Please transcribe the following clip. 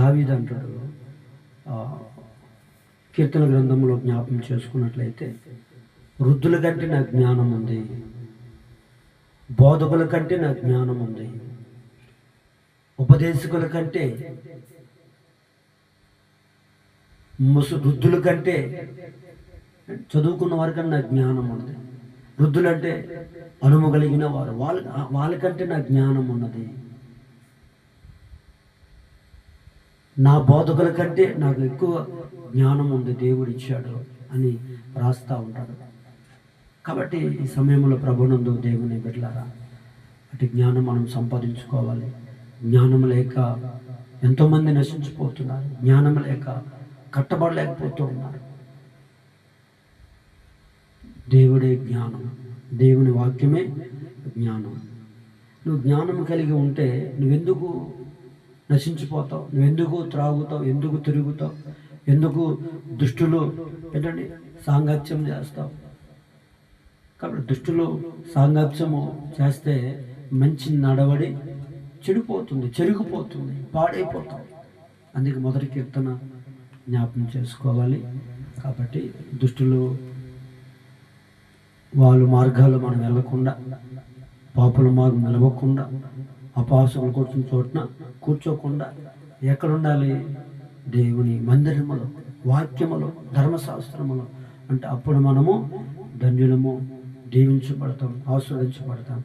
దావీదు అంటాడు, కీర్తన గ్రంథంలో జ్ఞాపం చేసుకున్నట్లయితే, వృద్ధుల కంటే నాకు జ్ఞానం ఉంది, బోధకుల కంటే నాకు జ్ఞానం ఉంది, ఉపదేశకుల కంటే, వృద్ధుల కంటే, చదువుకున్న వారికన్నా నాకు జ్ఞానం ఉంది. వృద్ధులంటే అనుము కలిగిన వారు, వాళ్ళకంటే నాకు జ్ఞానం ఉన్నది. నా బోధకుల కంటే నాకు ఎక్కువ జ్ఞానం ఉంది, దేవుడు ఇచ్చాడు అని రాస్తూ ఉంటాడు. కాబట్టి ఈ సమయంలో ప్రభునందు దేవుని బిడ్డలారా, అటు జ్ఞానం మనం సంపాదించుకోవాలి. జ్ఞానం లేక ఎంతోమంది నశించిపోతున్నారు, జ్ఞానం లేక కట్టబడలేకపోతూ ఉన్నారు. దేవుడే జ్ఞానం, దేవుని వాక్యమే జ్ఞానం. నువ్వు జ్ఞానం కలిగి ఉంటే నువ్వెందుకు నశించిపోతావు? నువ్వెందుకు త్రాగుతావు? ఎందుకు తిరుగుతావు? ఎందుకు దుష్టులు ఏంటండి సాంగత్యం చేస్తావు? కాబట్టి దుష్టులు సాంగత్యము చేస్తే మంచి నడవడి చెడిపోతుంది, చెరిగిపోతుంది, పాడైపోతుంది. అందుకే మొదటి కీర్తన జ్ఞాపకం చేసుకోవాలి. కాబట్టి దుష్టులు వాళ్ళ మార్గాలు మనం వెళ్ళకుండా, పాపుల మార్గం నిలవకుండా, అపహాసకులు కూర్చున్న చోటున కూర్చోకుండా ఎక్కడ ఉండాలి? దేవుని మందిరములో, వాక్యములో, ధర్మశాస్త్రములో. అంటే అప్పుడు మనము ధన్యులము, దీవించబడతాం, ఆశీర్వదించబడతాం.